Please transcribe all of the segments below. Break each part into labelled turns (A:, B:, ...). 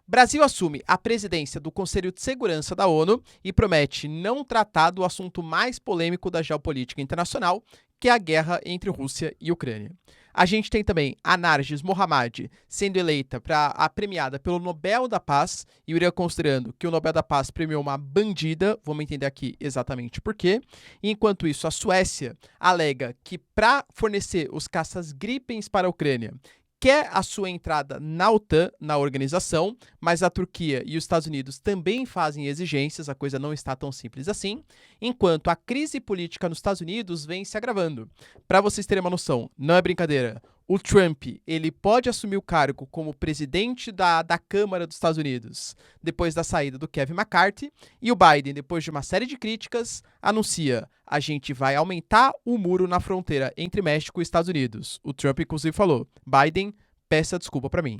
A: Brasil assume a presidência do Conselho de Segurança da ONU e promete não tratar do assunto mais polêmico da geopolítica internacional, que é a guerra entre Rússia e Ucrânia. A gente tem também a Narges Mohammadi sendo eleita para a premiada pelo Nobel da Paz, e o Irã considerando que o Nobel da Paz premiou uma bandida, vamos entender aqui exatamente por quê. Enquanto isso, a Suécia alega que para fornecer os caças Gripens para a Ucrânia, quer a sua entrada na OTAN, na organização, mas a Turquia e os Estados Unidos também fazem exigências, a coisa não está tão simples assim, enquanto a crise política nos Estados Unidos vem se agravando. Para vocês terem uma noção, não é brincadeira, o Trump, ele pode assumir o cargo como presidente da Câmara dos Estados Unidos depois da saída do Kevin McCarthy, e o Biden, depois de uma série de críticas, anuncia: a gente vai aumentar o muro na fronteira entre México e Estados Unidos. O Trump, inclusive, falou: Biden, peça desculpa para mim.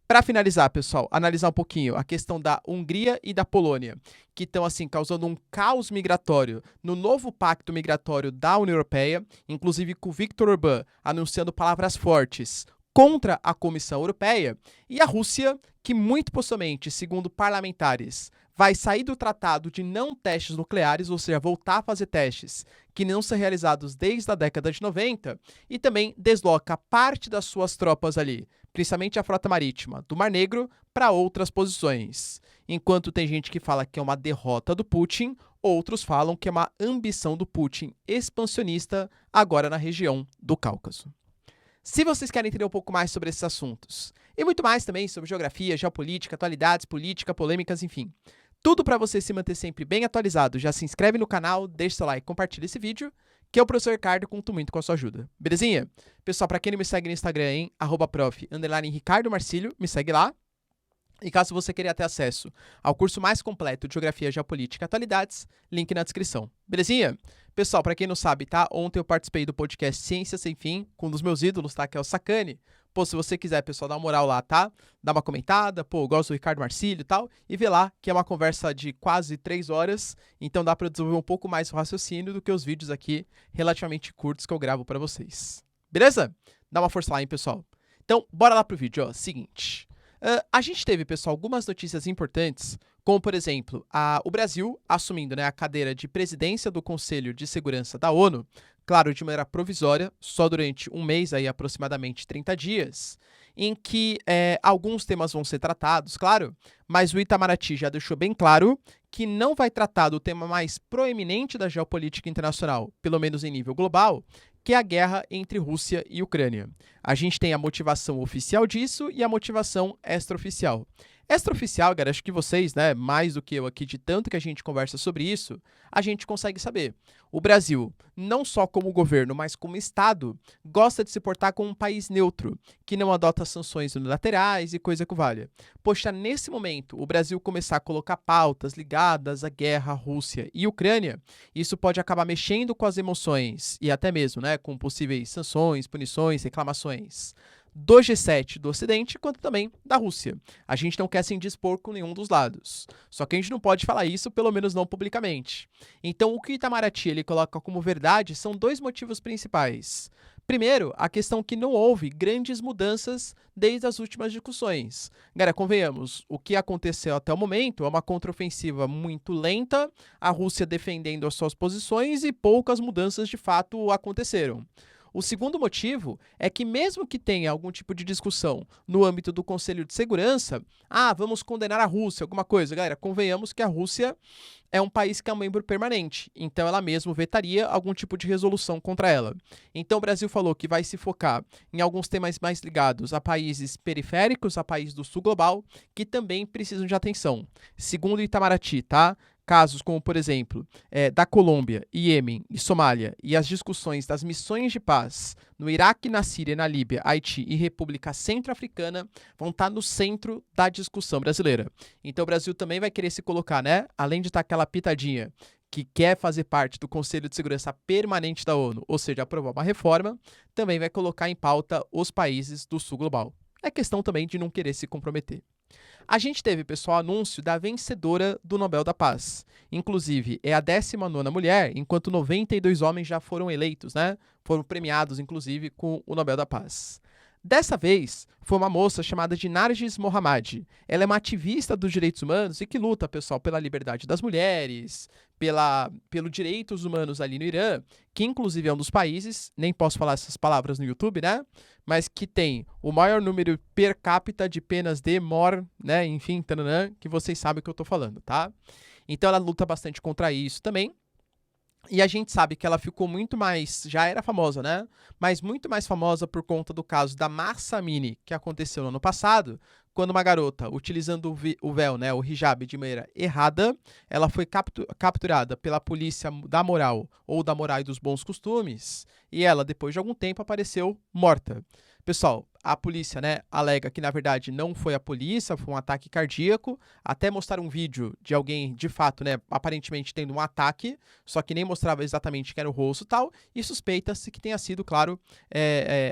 A: Para finalizar, pessoal, analisar um pouquinho a questão da Hungria e da Polônia, que estão, assim, causando um caos migratório no novo pacto migratório da União Europeia, inclusive com o Viktor Orbán anunciando palavras fortes contra a Comissão Europeia, e a Rússia, que muito possivelmente, segundo parlamentares, vai sair do tratado de não testes nucleares, ou seja, voltar a fazer testes que não são realizados desde a década de 90, e também desloca parte das suas tropas ali, principalmente a frota marítima do Mar Negro, para outras posições. Enquanto tem gente que fala que é uma derrota do Putin, outros falam que é uma ambição do Putin expansionista agora na região do Cáucaso. Se vocês querem entender um pouco mais sobre esses assuntos, e muito mais também sobre geografia, geopolítica, atualidades, política, polêmicas, enfim, tudo para você se manter sempre bem atualizado, já se inscreve no canal, deixa seu like, compartilha esse vídeo, que é o professor Ricardo, conto muito com a sua ajuda. Belezinha? Pessoal, para quem não me segue no Instagram, hein, @prof_Ricardo Marcílio, me segue lá. E caso você queira ter acesso ao curso mais completo de Geografia, Geopolítica e Atualidades, link na descrição. Belezinha? Pessoal, para quem não sabe, tá? Ontem eu participei do podcast Ciência Sem Fim, com um dos meus ídolos, tá? Que é o Sacani. Pô, se você quiser, pessoal, dá uma moral lá, tá? Dá uma comentada, pô, eu gosto do Ricardo Marcílio e tal, e vê lá que é uma conversa de quase 3 horas, então dá para desenvolver um pouco mais o raciocínio do que os vídeos aqui relativamente curtos que eu gravo para vocês. Beleza? Dá uma força lá, hein, pessoal? Então, bora lá pro vídeo, ó. Seguinte. A gente teve, pessoal, algumas notícias importantes, como, por exemplo, o Brasil assumindo, né, a cadeira de presidência do Conselho de Segurança da ONU, claro, de maneira provisória, só durante um mês, aí aproximadamente 30 dias, em que alguns temas vão ser tratados, claro, mas o Itamaraty já deixou bem claro que não vai tratar do tema mais proeminente da geopolítica internacional, pelo menos em nível global, que é a guerra entre Rússia e Ucrânia. A gente tem a motivação oficial disso e a motivação extraoficial. Extraoficial, galera, acho que vocês, né, mais do que eu aqui, de tanto que a gente conversa sobre isso, a gente consegue saber. O Brasil, não só como governo, mas como Estado, gosta de se portar como um país neutro, que não adota sanções unilaterais e coisa que valha. Poxa, nesse momento, o Brasil começar a colocar pautas ligadas à guerra Rússia e Ucrânia, isso pode acabar mexendo com as emoções e até mesmo, né, com possíveis sanções, punições, reclamações do G7 do Ocidente, quanto também da Rússia. A gente não quer se indispor com nenhum dos lados. Só que a gente não pode falar isso, pelo menos não publicamente. Então, o que o Itamaraty ele coloca como verdade são dois motivos principais. Primeiro, a questão que não houve grandes mudanças desde as últimas discussões. Galera, convenhamos, o que aconteceu até o momento é uma contraofensiva muito lenta, a Rússia defendendo as suas posições e poucas mudanças de fato aconteceram. O segundo motivo é que mesmo que tenha algum tipo de discussão no âmbito do Conselho de Segurança, vamos condenar a Rússia, alguma coisa. Galera, convenhamos que a Rússia é um país que é um membro permanente, então ela mesmo vetaria algum tipo de resolução contra ela. Então o Brasil falou que vai se focar em alguns temas mais ligados a países periféricos, a países do sul global, que também precisam de atenção. Segundo o Itamaraty, tá? Casos como, por exemplo, da Colômbia, Iêmen e Somália e as discussões das missões de paz no Iraque, na Síria, na Líbia, Haiti e República Centro-Africana vão estar no centro da discussão brasileira. Então o Brasil também vai querer se colocar, né? Além de estar aquela pitadinha que quer fazer parte do Conselho de Segurança Permanente da ONU, ou seja, aprovar uma reforma, também vai colocar em pauta os países do sul global. É questão também de não querer se comprometer. A gente teve, pessoal, anúncio da vencedora do Nobel da Paz. Inclusive, é a 19ª mulher, enquanto 92 homens já foram eleitos, né? Foram premiados, inclusive, com o Nobel da Paz. Dessa vez, foi uma moça chamada de Narges Mohammadi. Ela é uma ativista dos direitos humanos e que luta, pessoal, pela liberdade das mulheres, pelo direitos humanos ali no Irã, que inclusive é um dos países, nem posso falar essas palavras no YouTube, né? Mas que tem o maior número per capita de penas de morte, né? Enfim, tananã, que vocês sabem o que eu tô falando, tá? Então ela luta bastante contra isso também. E a gente sabe que ela ficou muito mais, já era famosa, né? Mas muito mais famosa por conta do caso da Mahsa Amini, que aconteceu no ano passado, quando uma garota, utilizando o véu, né, o hijab de maneira errada, ela foi capturada pela polícia da moral ou da moral e dos bons costumes, e ela, depois de algum tempo, apareceu morta. Pessoal, a polícia, né, alega que na verdade não foi a polícia, foi um ataque cardíaco. Até mostraram um vídeo de alguém, de fato, né, aparentemente tendo um ataque, só que nem mostrava exatamente que era o rosto e tal, e suspeita-se que tenha sido, claro,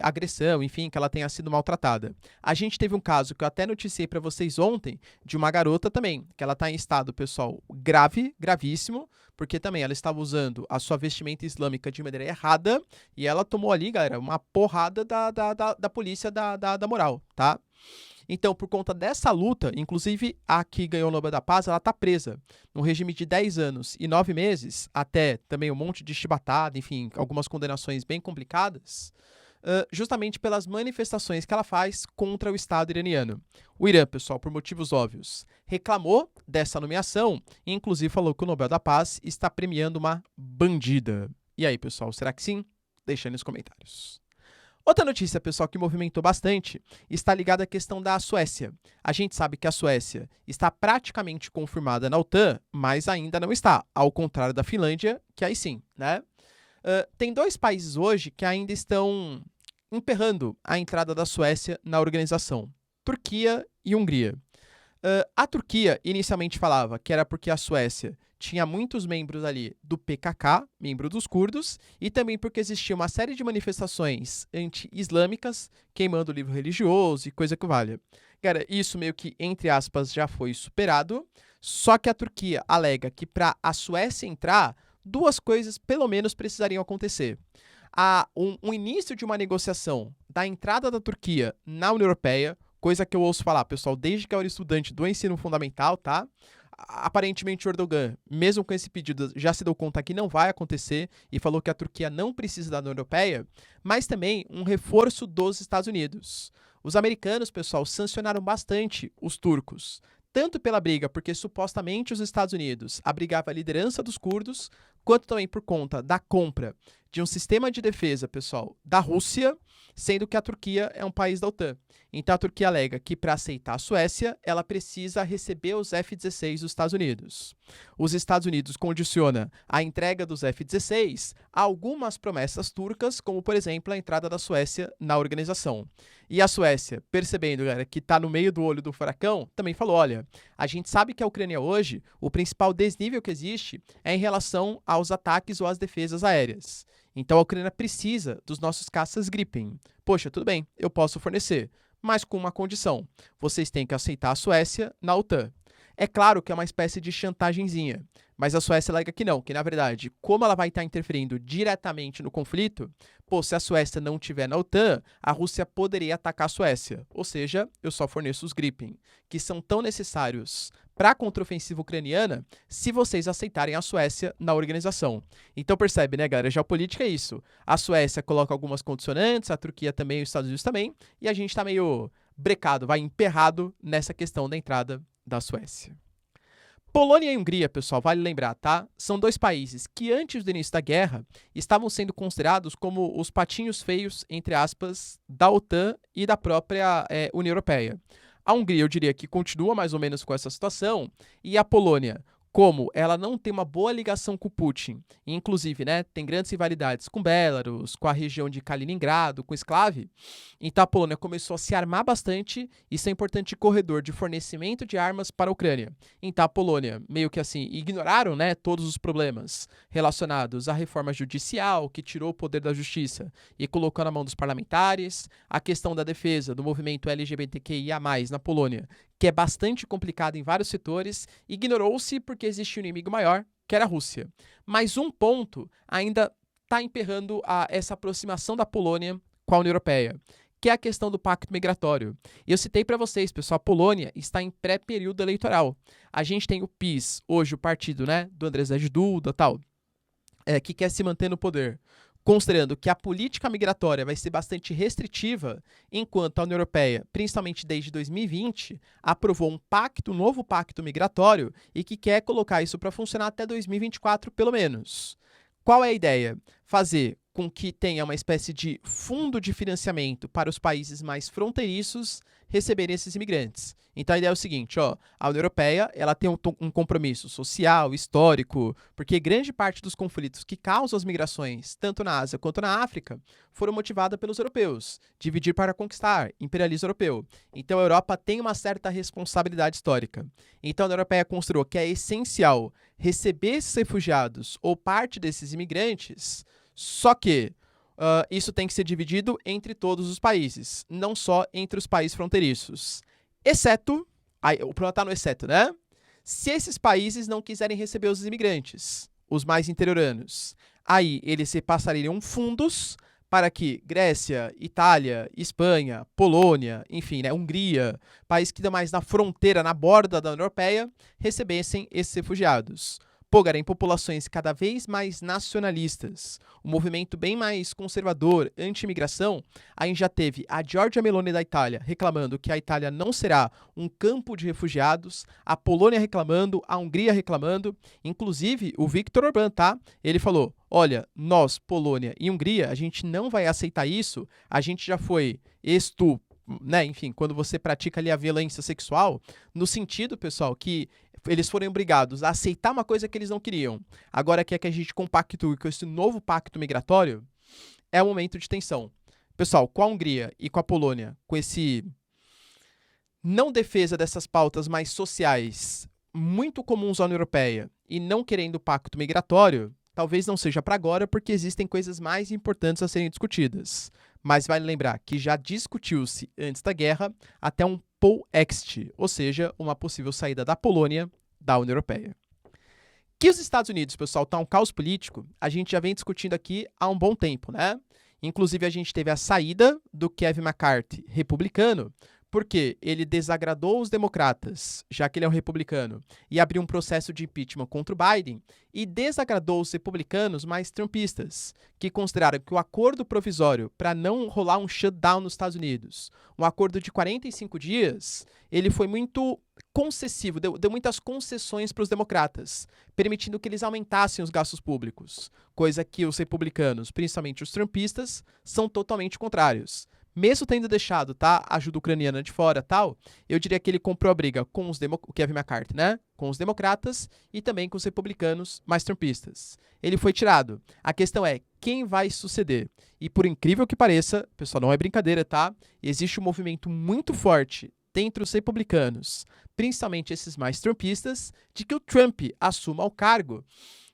A: agressão, enfim, que ela tenha sido maltratada. A gente teve um caso que eu até noticiei para vocês ontem, de uma garota também, que ela está em estado, pessoal, grave, gravíssimo, porque também ela estava usando a sua vestimenta islâmica de maneira errada, e ela tomou ali, galera, uma porrada da polícia da moral, tá? Então, por conta dessa luta, inclusive a que ganhou o Nobel da Paz, ela está presa num regime de 10 anos e 9 meses, até também um monte de chibatada, enfim, algumas condenações bem complicadas, justamente pelas manifestações que ela faz contra o Estado iraniano. O Irã, pessoal, por motivos óbvios, reclamou dessa nomeação e inclusive falou que o Nobel da Paz está premiando uma bandida. E aí, pessoal, será que sim? Deixa aí nos comentários. Outra notícia, pessoal, que movimentou bastante está ligada à questão da Suécia. A gente sabe que a Suécia está praticamente confirmada na OTAN, mas ainda não está, ao contrário da Finlândia, que aí sim, né? Tem dois países hoje que ainda estão emperrando a entrada da Suécia na organização: Turquia e Hungria. A Turquia inicialmente falava que era porque a Suécia tinha muitos membros ali do PKK, membro dos curdos, e também porque existia uma série de manifestações anti-islâmicas, queimando o livro religioso e coisa que valha. Cara, isso meio que, entre aspas, já foi superado, só que a Turquia alega que para a Suécia entrar, duas coisas pelo menos precisariam acontecer. Um início de uma negociação da entrada da Turquia na União Europeia, coisa que eu ouço falar, pessoal, desde que eu era estudante do ensino fundamental, tá? Aparentemente o Erdogan, mesmo com esse pedido, já se deu conta que não vai acontecer e falou que a Turquia não precisa da União Europeia, mas também um reforço dos Estados Unidos. Os americanos, pessoal, sancionaram bastante os turcos, tanto pela briga, porque supostamente os Estados Unidos abrigavam a liderança dos curdos, quanto também por conta da compra de um sistema de defesa, pessoal, da Rússia, sendo que a Turquia é um país da OTAN. Então a Turquia alega que para aceitar a Suécia, ela precisa receber os F-16 dos Estados Unidos. Os Estados Unidos condiciona a entrega dos F-16 a algumas promessas turcas, como por exemplo a entrada da Suécia na organização. E a Suécia, percebendo, galera, que está no meio do olho do furacão, também falou, olha, a gente sabe que a Ucrânia hoje, o principal desnível que existe é em relação aos ataques ou às defesas aéreas. Então a Ucrânia precisa dos nossos caças Gripen. Poxa, tudo bem, eu posso fornecer, mas com uma condição. Vocês têm que aceitar a Suécia na OTAN. É claro que é uma espécie de chantagemzinha, mas a Suécia alega que não, que na verdade, como ela vai estar interferindo diretamente no conflito, se a Suécia não estiver na OTAN, a Rússia poderia atacar a Suécia. Ou seja, eu só forneço os Gripen, que são tão necessários para a contraofensiva ucraniana se vocês aceitarem a Suécia na organização. Então percebe, né, galera? Geopolítica é isso. A Suécia coloca algumas condicionantes, a Turquia também, os Estados Unidos também, e a gente está meio brecado, emperrado nessa questão da entrada da Suécia. Polônia e Hungria, pessoal, vale lembrar, tá? São dois países que antes do início da guerra estavam sendo considerados como os patinhos feios, entre aspas, da OTAN e da própria União Europeia. A Hungria, eu diria que continua mais ou menos com essa situação, e a Polônia, como ela não tem uma boa ligação com o Putin, e inclusive, né, tem grandes rivalidades com Belarus, com a região de Kaliningrado, com Sclav, então a Polônia começou a se armar bastante e ser um importante corredor de fornecimento de armas para a Ucrânia. Então a Polônia, meio que assim, ignoraram, né, todos os problemas relacionados à reforma judicial, que tirou o poder da justiça e colocou na mão dos parlamentares, a questão da defesa do movimento LGBTQIA+, na Polônia, que é bastante complicado em vários setores, ignorou-se porque existia um inimigo maior, que era a Rússia. Mas um ponto ainda está emperrando essa aproximação da Polônia com a União Europeia, que é a questão do pacto migratório. E eu citei para vocês, pessoal, a Polônia está em pré-período eleitoral. A gente tem o PiS, hoje o partido, né, do Andrzej Duda, tal, que quer se manter no poder, considerando que a política migratória vai ser bastante restritiva, enquanto a União Europeia, principalmente desde 2020, aprovou um novo pacto migratório e que quer colocar isso para funcionar até 2024, pelo menos. Qual é a ideia? Fazer com que tenha uma espécie de fundo de financiamento para os países mais fronteiriços receberem esses imigrantes. Então a ideia é o seguinte, ó, a União Europeia ela tem um compromisso social, histórico, porque grande parte dos conflitos que causam as migrações, tanto na Ásia quanto na África, foram motivadas pelos europeus. Dividir para conquistar, imperialismo europeu. Então a Europa tem uma certa responsabilidade histórica. Então a União Europeia considerou que é essencial receber esses refugiados ou parte desses imigrantes, só que isso tem que ser dividido entre todos os países, não só entre os países fronteiriços. Exceto, o problema está no exceto, né? Se esses países não quiserem receber os imigrantes, os mais interioranos, aí eles repassariam fundos para que Grécia, Itália, Espanha, Polônia, enfim, né, Hungria, países que estão mais na fronteira, na borda da União Europeia, recebessem esses refugiados. Pô, cara, em populações cada vez mais nacionalistas, um movimento bem mais conservador, anti-imigração, a gente já teve a Giorgia Meloni da Itália reclamando que a Itália não será um campo de refugiados, a Polônia reclamando, a Hungria reclamando, inclusive o Viktor Orbán, tá? Ele falou, olha, nós, Polônia e Hungria, a gente não vai aceitar isso, a gente já foi né, enfim, quando você pratica ali a violência sexual, no sentido, pessoal, que eles foram obrigados a aceitar uma coisa que eles não queriam. Agora quer que a gente compactue com esse novo pacto migratório, é um momento de tensão. Pessoal, com a Hungria e com a Polônia, com esse não defesa dessas pautas mais sociais, muito comuns à União Europeia, e não querendo o pacto migratório, talvez não seja para agora, porque existem coisas mais importantes a serem discutidas. Mas vale lembrar que já discutiu-se antes da guerra até um Polexit, ou seja, uma possível saída da Polônia da União Europeia. Que os Estados Unidos, pessoal, tá um caos político, a gente já vem discutindo aqui há um bom tempo, né? Inclusive, a gente teve a saída do Kevin McCarthy, republicano, porque ele desagradou os democratas, já que ele é um republicano, e abriu um processo de impeachment contra o Biden, e desagradou os republicanos mais trumpistas, que consideraram que o acordo provisório para não rolar um shutdown nos Estados Unidos, um acordo de 45 dias, ele foi muito concessivo, deu muitas concessões para os democratas, permitindo que eles aumentassem os gastos públicos, coisa que os republicanos, principalmente os trumpistas, são totalmente contrários. Mesmo tendo deixado, tá, a ajuda ucraniana de fora, tal, eu diria que ele comprou a briga com o Kevin McCarthy, né, com os democratas e também com os republicanos mais trumpistas. Ele foi tirado. A questão é, quem vai suceder? E por incrível que pareça, pessoal, não é brincadeira, tá? Existe um movimento muito forte dentre os republicanos, principalmente esses mais trumpistas, de que o Trump assuma o cargo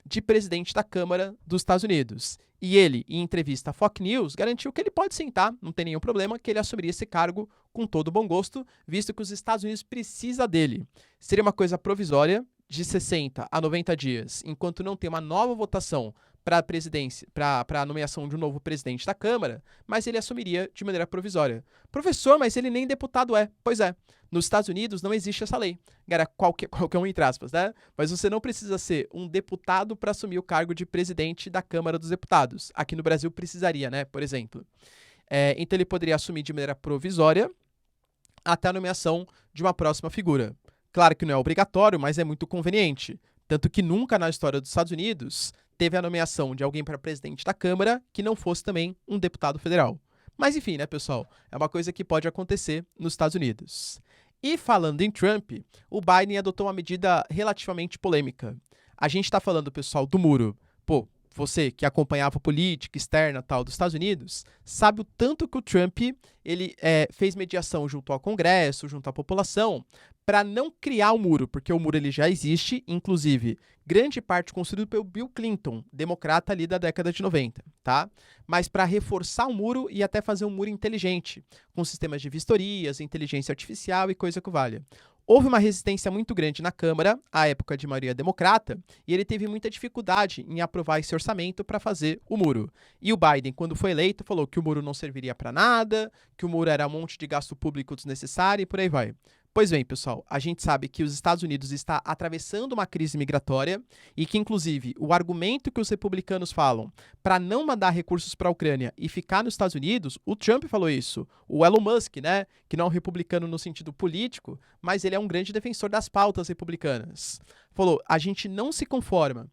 A: de presidente da Câmara dos Estados Unidos. E ele, em entrevista à Fox News, garantiu que ele pode sentar, não tem nenhum problema, que ele assumiria esse cargo com todo bom gosto, visto que os Estados Unidos precisam dele. Seria uma coisa provisória, de 60 a 90 dias, enquanto não tem uma nova votação para a presidência, para a nomeação de um novo presidente da Câmara, mas ele assumiria de maneira provisória. Professor, mas ele nem deputado é. Pois é, nos Estados Unidos não existe essa lei. Era qualquer um, entre aspas, né? Mas você não precisa ser um deputado para assumir o cargo de presidente da Câmara dos Deputados. Aqui no Brasil precisaria, né? Por exemplo. Então ele poderia assumir de maneira provisória até a nomeação de uma próxima figura. Claro que não é obrigatório, mas é muito conveniente. Tanto que nunca na história dos Estados Unidos teve a nomeação de alguém para presidente da Câmara que não fosse também um deputado federal. Mas enfim, né, pessoal? É uma coisa que pode acontecer nos Estados Unidos. E falando em Trump, o Biden adotou uma medida relativamente polêmica. A gente está falando, pessoal, do muro. Pô, você que acompanhava a política externa tal dos Estados Unidos, sabe o tanto que o Trump ele fez mediação junto ao Congresso, junto à população, para não criar o muro, porque o muro ele já existe, inclusive grande parte construído pelo Bill Clinton, democrata ali da década de 90, tá? Mas para reforçar o muro e até fazer um muro inteligente, com sistemas de vistorias, inteligência artificial e coisa que valha. Houve uma resistência muito grande na Câmara, à época de maioria democrata, e ele teve muita dificuldade em aprovar esse orçamento para fazer o muro. E o Biden, quando foi eleito, falou que o muro não serviria para nada, que o muro era um monte de gasto público desnecessário e por aí vai. Pois bem, pessoal, a gente sabe que os Estados Unidos está atravessando uma crise migratória e que, inclusive, o argumento que os republicanos falam para não mandar recursos para a Ucrânia e ficar nos Estados Unidos, o Trump falou isso, o Elon Musk, né, que não é um republicano no sentido político, mas ele é um grande defensor das pautas republicanas. Falou, a gente não se conforma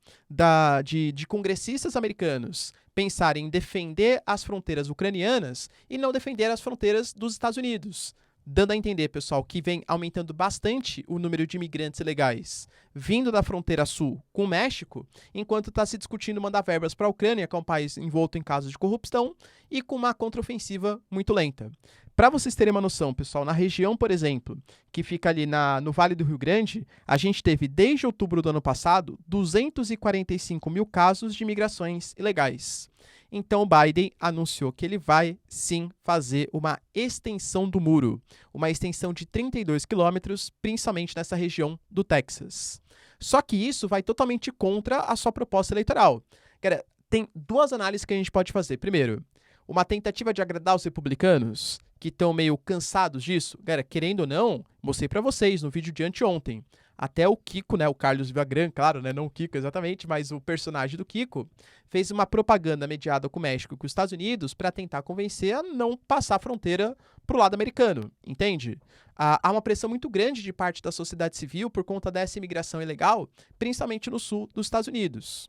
A: de congressistas americanos pensarem em defender as fronteiras ucranianas e não defender as fronteiras dos Estados Unidos. Dando a entender, pessoal, que vem aumentando bastante o número de imigrantes ilegais vindo da fronteira sul com o México, enquanto está se discutindo mandar verbas para a Ucrânia, que é um país envolto em casos de corrupção, e com uma contraofensiva muito lenta. Para vocês terem uma noção, pessoal, na região, por exemplo, que fica ali no Vale do Rio Grande, a gente teve, desde outubro do ano passado, 245 mil casos de migrações ilegais. Então, o Biden anunciou que ele vai, sim, fazer uma extensão do muro, uma extensão de 32 quilômetros, principalmente nessa região do Texas. Só que isso vai totalmente contra a sua proposta eleitoral. Cara, tem duas análises que a gente pode fazer. Primeiro, uma tentativa de agradar os republicanos, que estão meio cansados disso. Cara, querendo ou não, mostrei para vocês no vídeo de anteontem. Até o Kiko, né, o Carlos Villagrán, claro, né, não o Kiko exatamente, mas o personagem do Kiko, fez uma propaganda mediada com o México e com os Estados Unidos para tentar convencer a não passar a fronteira para o lado americano, entende? Há uma pressão muito grande de parte da sociedade civil por conta dessa imigração ilegal, principalmente no sul dos Estados Unidos.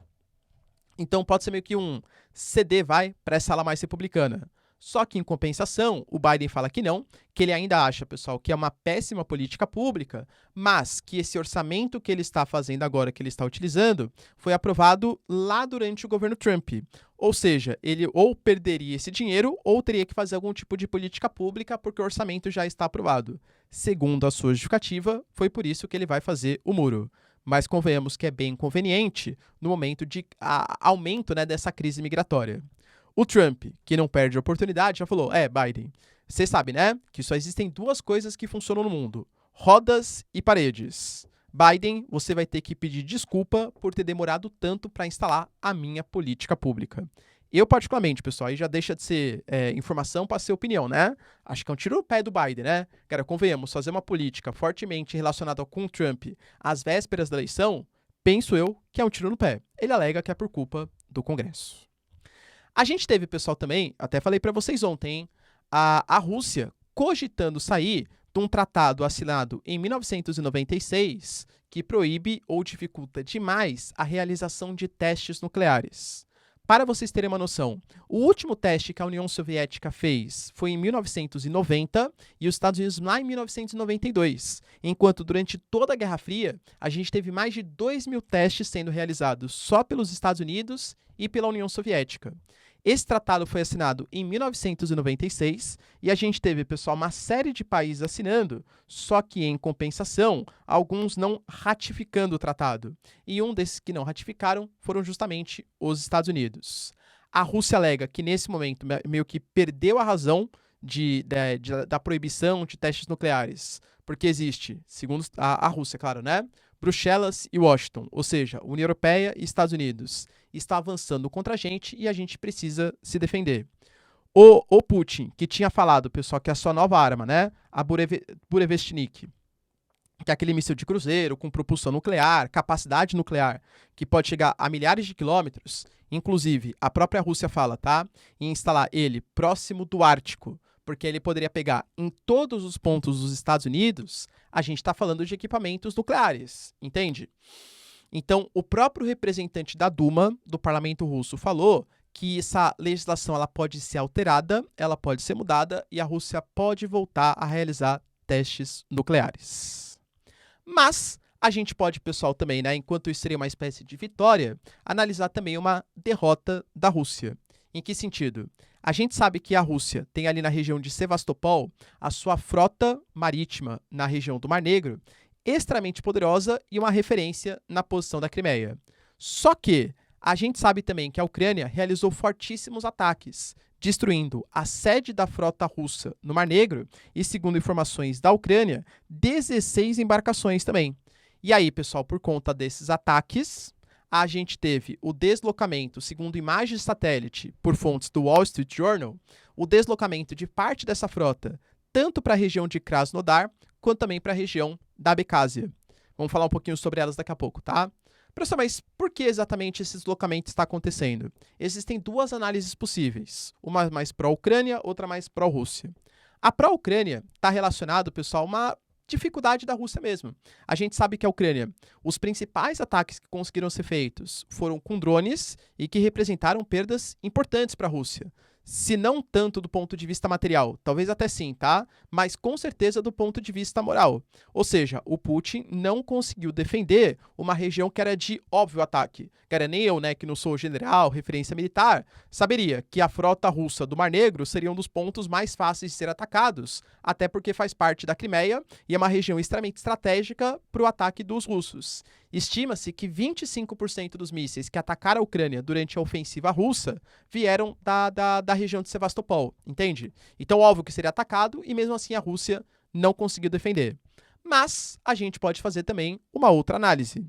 A: Então pode ser meio que um CD, para essa ala mais republicana. Só que, em compensação, o Biden fala que não, que ele ainda acha, pessoal, que é uma péssima política pública, mas que esse orçamento que ele está fazendo agora, que ele está utilizando, foi aprovado lá durante o governo Trump. Ou seja, ele ou perderia esse dinheiro ou teria que fazer algum tipo de política pública porque o orçamento já está aprovado. Segundo a sua justificativa, foi por isso que ele vai fazer o muro. Mas convenhamos que é bem inconveniente no momento de aumento, né, dessa crise migratória. O Trump, que não perde a oportunidade, já falou, Biden, você sabe, né, que só existem duas coisas que funcionam no mundo, rodas e paredes. Biden, você vai ter que pedir desculpa por ter demorado tanto para instalar a minha política pública. Eu, particularmente, pessoal, aí já deixa de ser informação para ser opinião, né? Acho que é um tiro no pé do Biden, né? Cara, convenhamos, fazer uma política fortemente relacionada com o Trump às vésperas da eleição, penso eu que é um tiro no pé. Ele alega que é por culpa do Congresso. A gente teve, pessoal, também, até falei para vocês ontem, hein, a Rússia cogitando sair de um tratado assinado em 1996 que proíbe ou dificulta demais a realização de testes nucleares. Para vocês terem uma noção, o último teste que a União Soviética fez foi em 1990 e os Estados Unidos lá em 1992, enquanto durante toda a Guerra Fria a gente teve mais de 2.000 testes sendo realizados só pelos Estados Unidos e pela União Soviética. Esse tratado foi assinado em 1996 e a gente teve, pessoal, uma série de países assinando, só que, em compensação, alguns não ratificando o tratado. E um desses que não ratificaram foram justamente os Estados Unidos. A Rússia alega que, nesse momento, meio que perdeu a razão da proibição de testes nucleares, porque existe, segundo a Rússia, claro, né? Bruxelas e Washington, ou seja, União Europeia e Estados Unidos, está avançando contra a gente e a gente precisa se defender. O Putin, que tinha falado, pessoal, que a sua nova arma, né, a Burevestnik, que é aquele míssil de cruzeiro com propulsão nuclear, capacidade nuclear, que pode chegar a milhares de quilômetros, inclusive a própria Rússia fala, tá, em instalar ele próximo do Ártico, porque ele poderia pegar em todos os pontos dos Estados Unidos, a gente está falando de equipamentos nucleares, entende? Então, o próprio representante da Duma, do parlamento russo, falou que essa legislação ela pode ser alterada, ela pode ser mudada e a Rússia pode voltar a realizar testes nucleares. Mas a gente pode, pessoal, também, né, enquanto isso seria uma espécie de vitória, analisar também uma derrota da Rússia. Em que sentido? A gente sabe que a Rússia tem ali na região de Sevastopol a sua frota marítima na região do Mar Negro, extremamente poderosa e uma referência na posição da Crimeia. Só que a gente sabe também que a Ucrânia realizou fortíssimos ataques, destruindo a sede da frota russa no Mar Negro e, segundo informações da Ucrânia, 16 embarcações também. E aí, pessoal, por conta desses ataques, a gente teve o deslocamento, segundo imagens de satélite por fontes do Wall Street Journal, o deslocamento de parte dessa frota tanto para a região de Krasnodar quanto também para a região da Abkhazia. Vamos falar um pouquinho sobre elas daqui a pouco, tá? Professor, mas por que exatamente esse deslocamento está acontecendo? Existem duas análises possíveis, uma mais pró-Ucrânia, outra mais pró-Rússia. A pró-Ucrânia está relacionado, pessoal, a uma dificuldade da Rússia mesmo. A gente sabe que a Ucrânia, os principais ataques que conseguiram ser feitos foram com drones e que representaram perdas importantes para a Rússia. Se não tanto do ponto de vista material, talvez até sim, tá? Mas com certeza do ponto de vista moral. Ou seja, o Putin não conseguiu defender uma região que era de óbvio ataque. Cara, nem eu, né, que não sou general, referência militar, saberia que a frota russa do Mar Negro seria um dos pontos mais fáceis de ser atacados, até porque faz parte da Crimeia e é uma região extremamente estratégica para o ataque dos russos. Estima-se que 25% dos mísseis que atacaram a Ucrânia durante a ofensiva russa vieram da região de Sevastopol, entende? Então, óbvio que seria atacado e mesmo assim a Rússia não conseguiu defender. Mas a gente pode fazer também uma outra análise.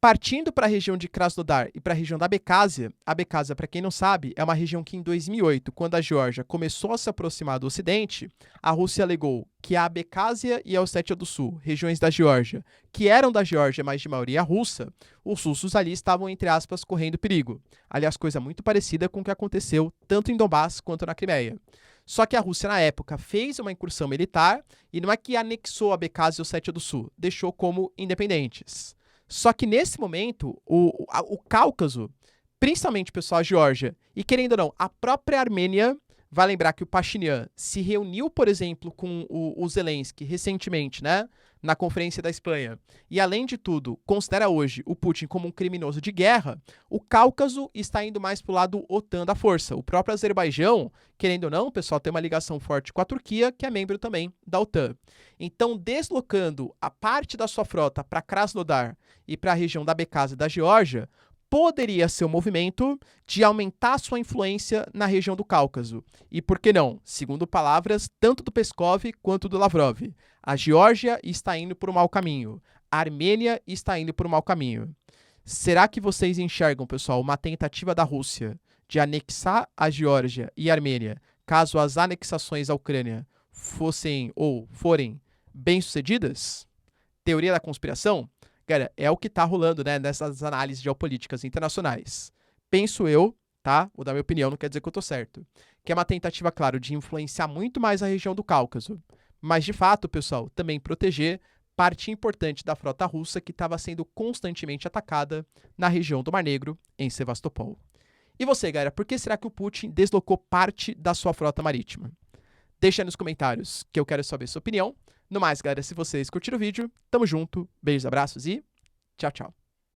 A: Partindo para a região de Krasnodar e para a região da Abkhazia, a Abkhazia, para quem não sabe, é uma região que em 2008, quando a Geórgia começou a se aproximar do Ocidente, a Rússia alegou que a Abkhazia e a Ossétia do Sul, regiões da Geórgia, que eram da Geórgia, mas de maioria russa, os russos ali estavam, entre aspas, correndo perigo. Aliás, coisa muito parecida com o que aconteceu tanto em Donbass quanto na Crimeia. Só que a Rússia, na época, fez uma incursão militar e não é que anexou a Abkhazia e a Ossétia do Sul, deixou como independentes. Só que nesse momento, o Cáucaso, principalmente o pessoal da Geórgia, e querendo ou não, a própria Armênia, vai lembrar que o Pashinyan se reuniu, por exemplo, com o Zelensky recentemente, né, na Conferência da Espanha, e além de tudo, considera hoje o Putin como um criminoso de guerra, o Cáucaso está indo mais para o lado OTAN da força. O próprio Azerbaijão, querendo ou não, o pessoal tem uma ligação forte com a Turquia, que é membro também da OTAN. Então, deslocando a parte da sua frota para Krasnodar e para a região da Abkhazia e da Geórgia, poderia ser um movimento de aumentar sua influência na região do Cáucaso. E por que não? Segundo palavras tanto do Peskov quanto do Lavrov, a Geórgia está indo por um mau caminho, a Armênia está indo por um mau caminho. Será que vocês enxergam, pessoal, uma tentativa da Rússia de anexar a Geórgia e a Armênia, caso as anexações à Ucrânia fossem ou forem bem-sucedidas? Teoria da conspiração? Cara, é o que tá rolando, né, nessas análises geopolíticas internacionais. Penso eu, tá? Vou dar minha opinião, não quer dizer que eu tô certo. Que é uma tentativa, claro, de influenciar muito mais a região do Cáucaso. Mas, de fato, pessoal, também proteger parte importante da frota russa que estava sendo constantemente atacada na região do Mar Negro, em Sevastopol. E você, galera, por que será que o Putin deslocou parte da sua frota marítima? Deixa aí nos comentários que eu quero saber sua opinião. No mais, galera, se vocês curtiram o vídeo, tamo junto, beijos, abraços e tchau, tchau.